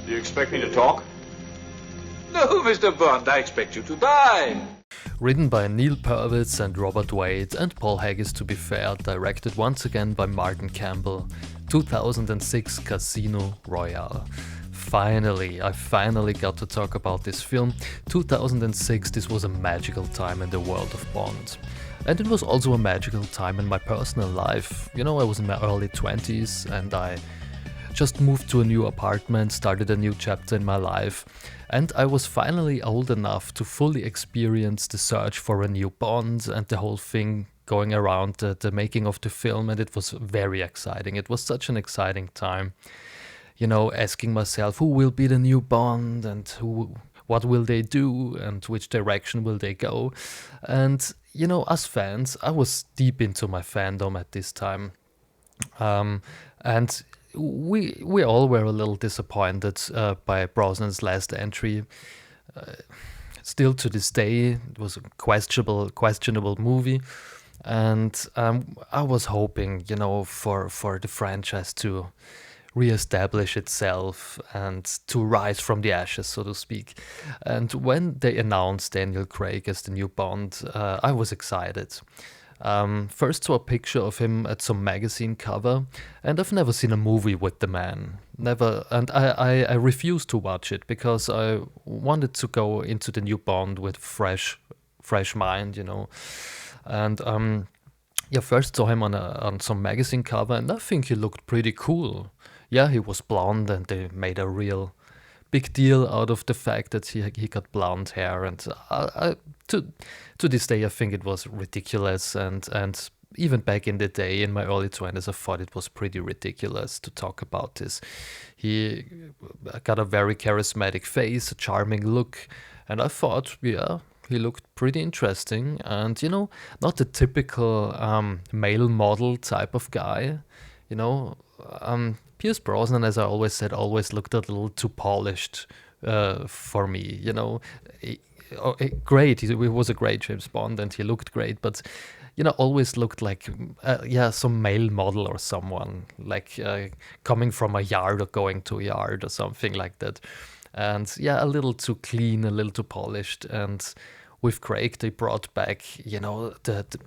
You expect me to talk? No, Mr. Bond, I expect you to die. Written by Neil Purwitz and Robert Wade and Paul Haggis, to be fair, directed once again by Martin Campbell. 2006 Casino Royale. I finally got to talk about this film. 2006, this was a magical time in the world of Bond. And it was also a magical time in my personal life. You know, I was in my early 20s and I just moved to a new apartment, started a new chapter in my life, and I was finally old enough to fully experience the search for a new Bond and the whole thing going around the making of the film, and it was very exciting. It was such an exciting time. You know, asking myself who will be the new Bond and what will they do and which direction will they go. And, you know, as fans, I was deep into my fandom at this time. And we all were a little disappointed by Brosnan's last entry. Still to this day, it was a questionable movie. And I was hoping, you know, for the franchise to reestablish itself and to rise from the ashes, so to speak. And when they announced Daniel Craig as the new Bond, I was excited. First saw a picture of him at some magazine cover, and I've never seen a movie with the man. Never, and I refused to watch it because I wanted to go into the new Bond with fresh mind, you know. And first saw him on some magazine cover, and I think he looked pretty cool. Yeah, he was blonde, and they made a real big deal out of the fact that he got blonde hair, and to this day I think it was ridiculous, and even back in the day in my early 20s I thought it was pretty ridiculous to talk about this. He got a very charismatic face, a charming look, and I thought, yeah, he looked pretty interesting, and you know, not the typical male model type of guy, you know. Pierce Brosnan, as I always said, always looked a little too polished for me, you know. Great, he was a great James Bond and he looked great, but, you know, always looked like, some male model or someone, like coming from a yard or going to a yard or something like that. And yeah, a little too clean, a little too polished. And with Craig, they brought back, you know,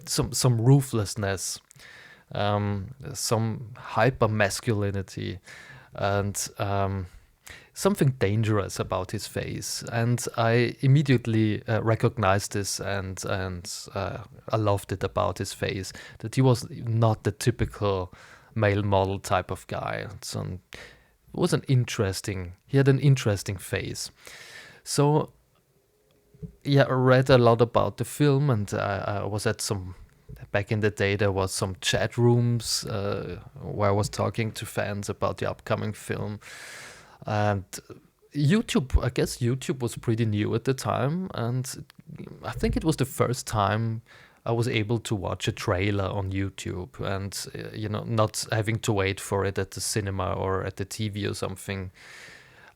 some ruthlessness, some hyper masculinity, and something dangerous about his face. And I immediately recognized this, and I loved it about his face, that he was not the typical male model type of guy. He had an interesting face. So yeah, I read a lot about the film, and I was at back in the day, there was some chat rooms where I was talking to fans about the upcoming film. And I guess YouTube was pretty new at the time, and I think it was the first time I was able to watch a trailer on YouTube, and you know, not having to wait for it at the cinema or at the TV or something.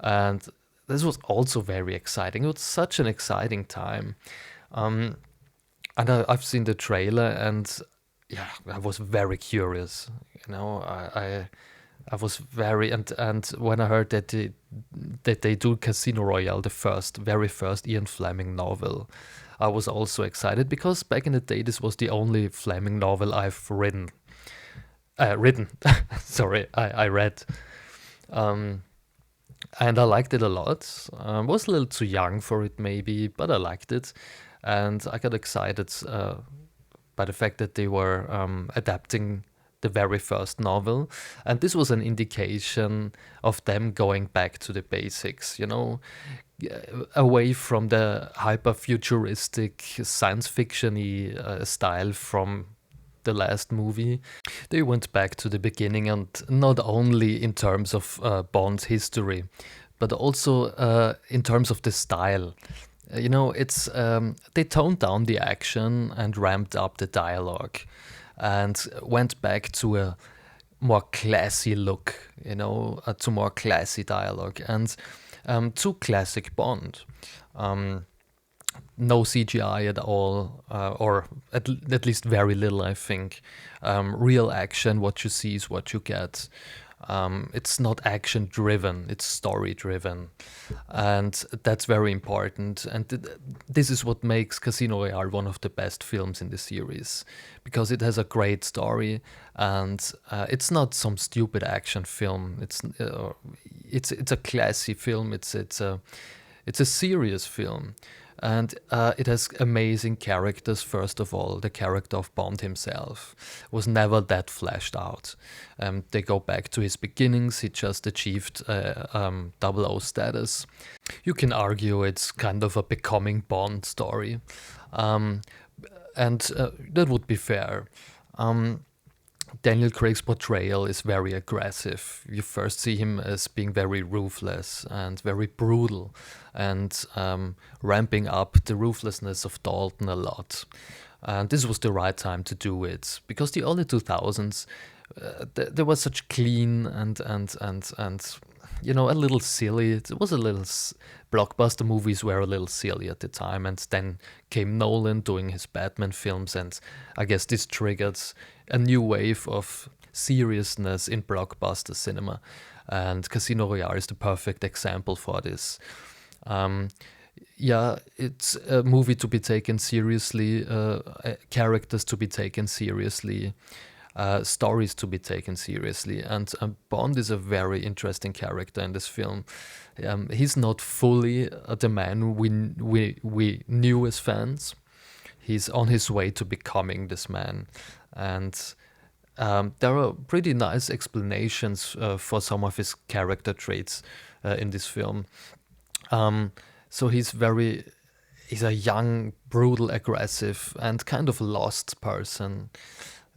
And this was also very exciting. It was such an exciting time. And I've seen the trailer, and yeah, I was very curious. You know, I was very, and when I heard that they do Casino Royale, the very first Ian Fleming novel, I was also excited, because back in the day this was the only Fleming novel I've written. Sorry, I read. And I liked it a lot. I was a little too young for it maybe, but I liked it. And I got excited by the fact that they were adapting the very first novel. And this was an indication of them going back to the basics, you know, away from the hyper-futuristic science fiction-y style from the last movie. They went back to the beginning, and not only in terms of Bond's history, but also in terms of the style. You know, it's they toned down the action and ramped up the dialogue, and went back to a more classy look, you know, to more classy dialogue, and to classic Bond. No CGI at all, or at least very little, I think. Real action, what you see is what you get. It's not action driven, it's story driven. And that's very important. And this is what makes Casino Royale one of the best films in the series, because it has a great story, and it's not some stupid action film. It's a classy film. It's a serious film. And it has amazing characters. First of all, the character of Bond himself was never that fleshed out. They go back to his beginnings. He just achieved 00 status. You can argue it's kind of a becoming Bond story. And that would be fair. Daniel Craig's portrayal is very aggressive. You first see him as being very ruthless and very brutal, and ramping up the ruthlessness of Dalton a lot. And this was the right time to do it, because the early 2000s, there was such clean and a little silly. It was a little blockbuster movies were a little silly at the time, and then came Nolan doing his Batman films, and I guess this triggered a new wave of seriousness in blockbuster cinema, and Casino Royale is the perfect example for this. It's a movie to be taken seriously, characters to be taken seriously, stories to be taken seriously, and Bond is a very interesting character in this film. He's not fully the man we knew as fans. He's on his way to becoming this man, and there are pretty nice explanations for some of his character traits in this film. So he's a young, brutal, aggressive, and kind of lost person.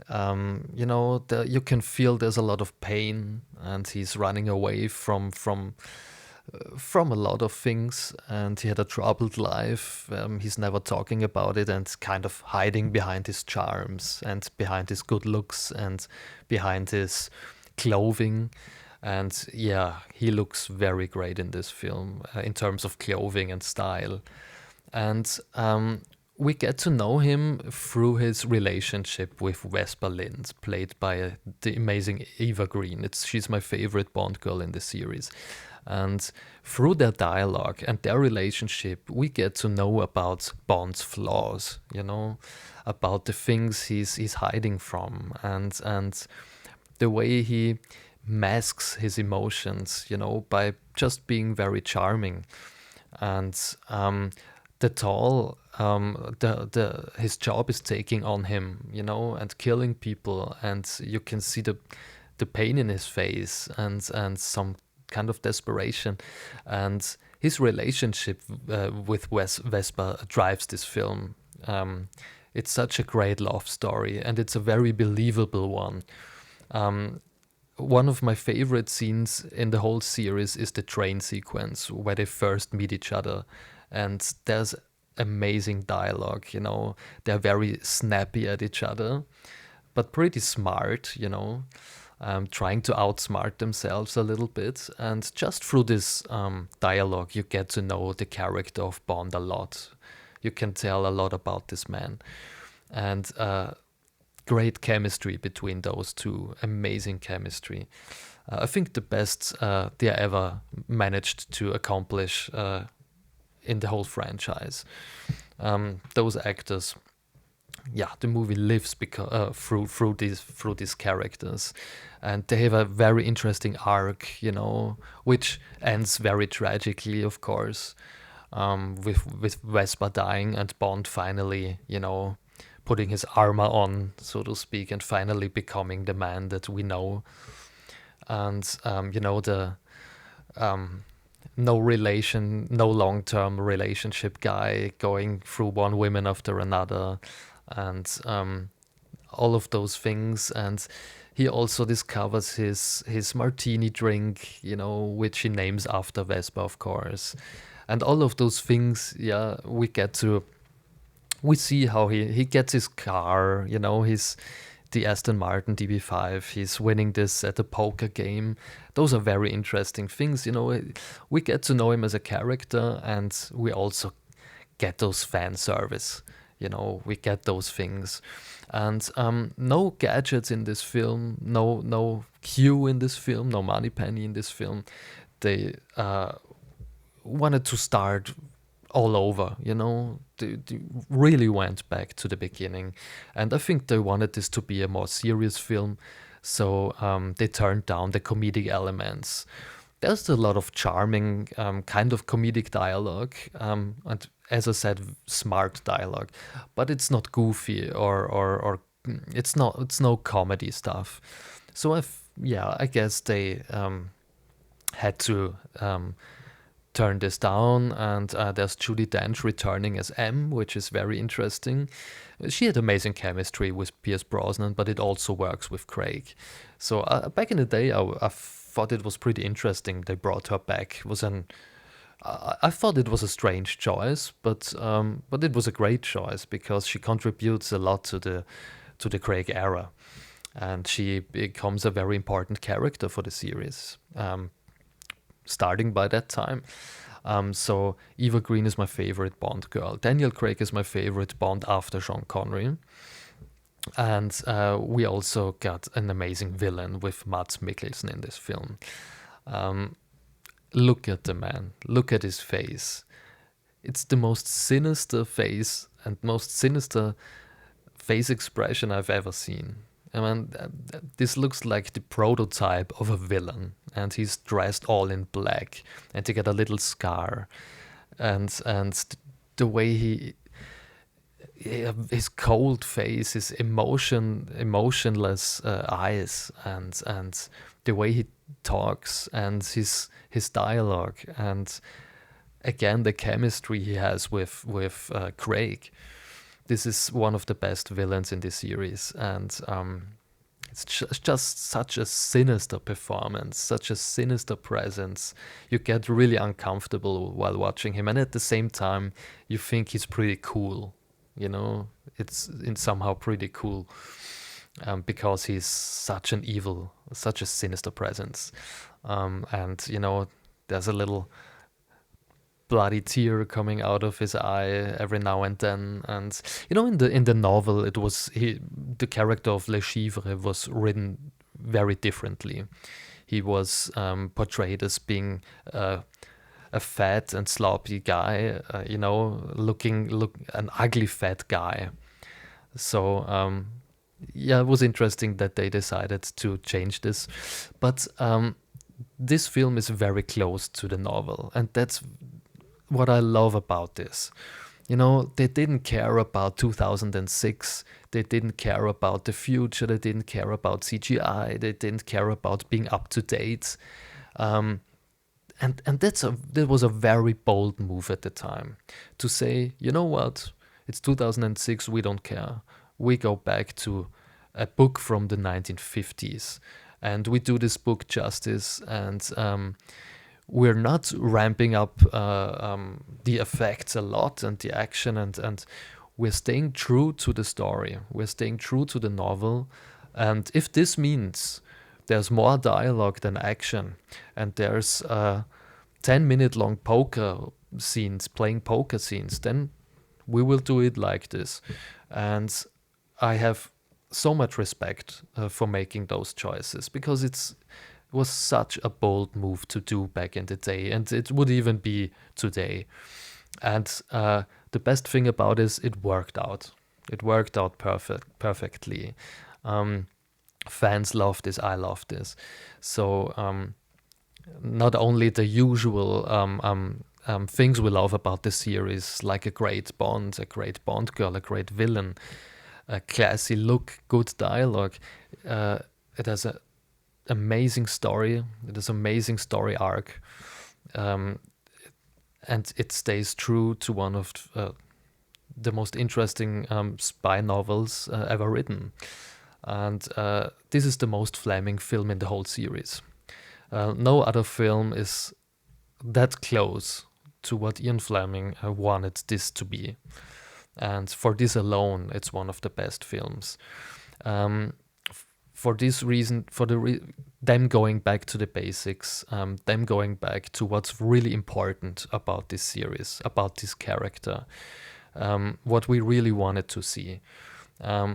You can feel there's a lot of pain, and he's running away from a lot of things, and he had a troubled life. He's never talking about it, and kind of hiding behind his charms and behind his good looks and behind his clothing. And yeah, he looks very great in this film in terms of clothing and style. And we get to know him through his relationship with Vesper Lynd, played by the amazing Eva Green. She's my favorite Bond girl in the series. And through their dialogue and their relationship, we get to know about Bond's flaws, about the things he's hiding from, and the way he masks his emotions, by just being very charming. And the toll his job is taking on him, and killing people, and you can see the pain in his face, and some kind of desperation, and his relationship with Vesper drives this film. It's such a great love story, and it's a very believable one. One of my favorite scenes in the whole series is the train sequence where they first meet each other, and there's amazing dialogue. They're very snappy at each other, but pretty smart, trying to outsmart themselves a little bit. And just through this dialogue, you get to know the character of Bond a lot. You can tell a lot about this man. And great chemistry between those two, amazing chemistry. I think the best they ever managed to accomplish in the whole franchise. Those actors, the movie lives through these characters, and they have a very interesting arc, which ends very tragically, of course, with Vesper dying and Bond finally, putting his armor on, so to speak, and finally becoming the man that we know. And the no long-term relationship guy going through one woman after another, and all of those things. And he also discovers his martini drink, which he names after Vesper, of course. And all of those things, we see how he gets his car, the Aston Martin DB5. He's winning this at a poker game. Those are very interesting things. We get to know him as a character, and we also get those fan service. We get those things. And no gadgets in this film, no Q in this film, no Moneypenny in this film. They wanted to start all over, you know. They really went back to the beginning, and I think they wanted this to be a more serious film, so they turned down the comedic elements. There's a lot of charming kind of comedic dialogue, and as I said, smart dialogue, but it's not goofy or it's no comedy stuff. So I guess they had to turn this down, and there's Judi Dench returning as M, which is very interesting. She had amazing chemistry with Pierce Brosnan, but it also works with Craig. So back in the day, I thought it was pretty interesting they brought her back. I thought it was a strange choice, but it was a great choice because she contributes a lot to the Craig era, and she becomes a very important character for the series. Starting by that time. So Eva Green is my favorite Bond girl. Daniel Craig is my favorite Bond after Sean Connery. And we also got an amazing villain with Mads Mikkelsen in this film. Look at the man. Look at his face. It's the most sinister face and most sinister face expression I've ever seen. I mean, this looks like the prototype of a villain, and he's dressed all in black, and he got a little scar, and the way his cold face, his emotionless eyes, and the way he talks, and his dialogue, and again the chemistry he has with Craig. This is one of the best villains in this series, and it's just such a sinister performance, such a sinister presence. You get really uncomfortable while watching him, and at the same time, you think he's pretty cool. You know, it's somehow pretty cool because he's such an evil, such a sinister presence, and you know, there's a little bloody tear coming out of his eye every now and then. And you know, in the novel, it was the character of Le Chiffre was written very differently. He was portrayed as being a fat and sloppy guy, you know, an ugly fat guy. So yeah, it was interesting that they decided to change this, but this film is very close to the novel, and that's what I love about this. You know, they didn't care about 2006. They didn't care about the future. They didn't care about CGI. They didn't care about being up to date. And that was a very bold move at the time to say, you know what, it's 2006. We don't care. We go back to a book from the 1950s, and we do this book justice, and we're not ramping up the effects a lot and the action, and we're staying true to the story. We're staying true to the novel. And if this means there's more dialogue than action, and there's 10-minute long playing poker scenes, then we will do it like this. And I have so much respect for making those choices, because it was such a bold move to do back in the day, and it would even be today. And the best thing about it is it worked out. It worked out perfectly. Fans love this. I love this. So not only the usual things we love about the series, like a great Bond girl, a great villain, a classy look, good dialogue. It has an amazing story. It has amazing story arc, and it stays true to one of the most interesting spy novels ever written. And this is the most Fleming film in the whole series. No other film is that close to what Ian Fleming wanted this to be. And for this alone, it's one of the best films. For this reason, them going back to the basics, them going back to what's really important about this series, about this character, what we really wanted to see.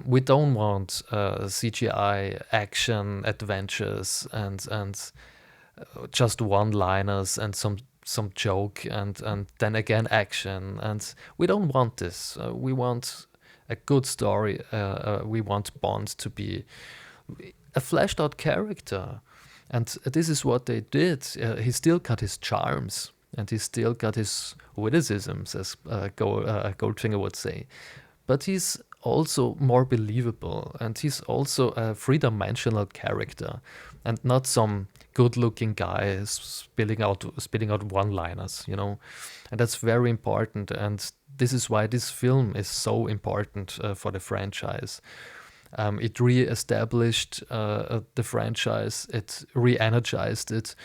We don't want CGI action adventures and just one-liners and some joke and then again action, and we don't want this. We want a good story. We want Bond to be a fleshed out character, and this is what they did. He still got his charms and he still got his witticisms, as Goldfinger would say, but he's also more believable, and he's also a three-dimensional character and not some good-looking guy spitting out one-liners, you know. And that's very important, and this is why this film is so important for the franchise. It re-established the franchise, it re-energized it,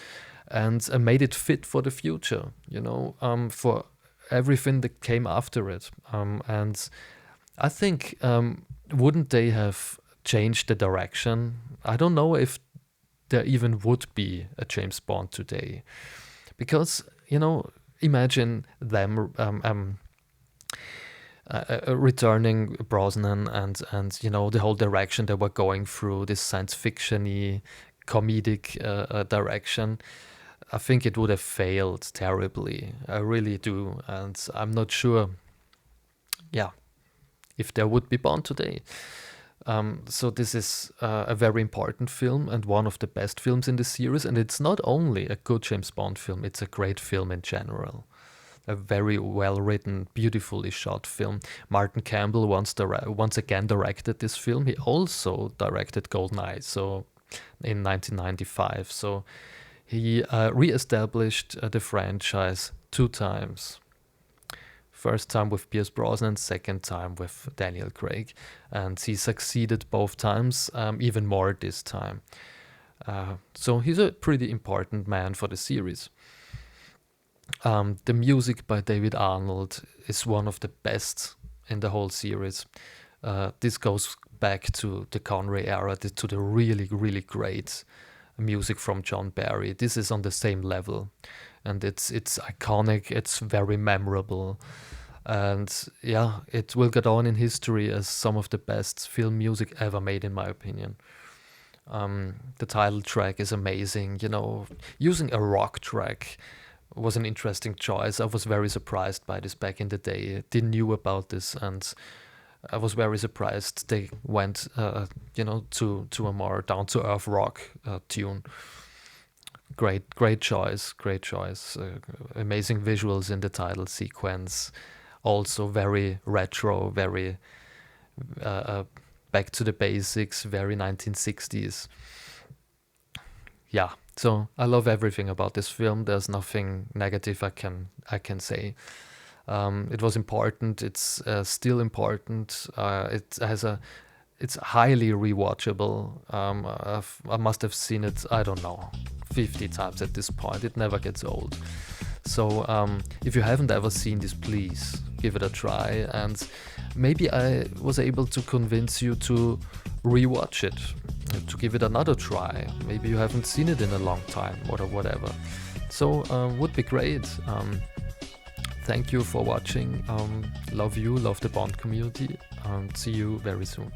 and made it fit for the future, you know, for everything that came after it. And I think, wouldn't they have changed the direction? I don't know if there even would be a James Bond today. Because, you know, imagine them returning Brosnan and you know, the whole direction they were going through, this science fiction-y, comedic direction. I think it would have failed terribly. I really do. And I'm not sure, yeah, if there would be Bond today. So this is a very important film and one of the best films in the series. And it's not only a good James Bond film, it's a great film in general. A very well-written, beautifully shot film. Martin Campbell once again directed this film. He also directed GoldenEye, so in 1995. So he re-established the franchise 2 times. First time with Pierce Brosnan, second time with Daniel Craig. And he succeeded both times, even more this time. So he's a pretty important man for the series. The music by David Arnold is one of the best in the whole series. This goes back to the Connery era, to the really, really great music from John Barry. This is on the same level, and it's iconic, it's very memorable, and yeah, it will go on in history as some of the best film music ever made, in my opinion. The title track is amazing, you know. Using a rock track was an interesting choice. I was very surprised by this back in the day. I didn't knew about this, and I was very surprised they went, you know, to a more down-to-earth rock tune. Great choice. Amazing visuals in the title sequence. Also very retro, very back to the basics, very 1960s. Yeah, so I love everything about this film. There's nothing negative I can say. It was important. It's still important. It's highly rewatchable. I must have seen it, I don't know, 50 times at this point. It never gets old. So if you haven't ever seen this, please give it a try. And maybe I was able to convince you to rewatch it, to give it another try. Maybe you haven't seen it in a long time or whatever. So would be great. Thank you for watching. Love you, love the Bond community, and see you very soon.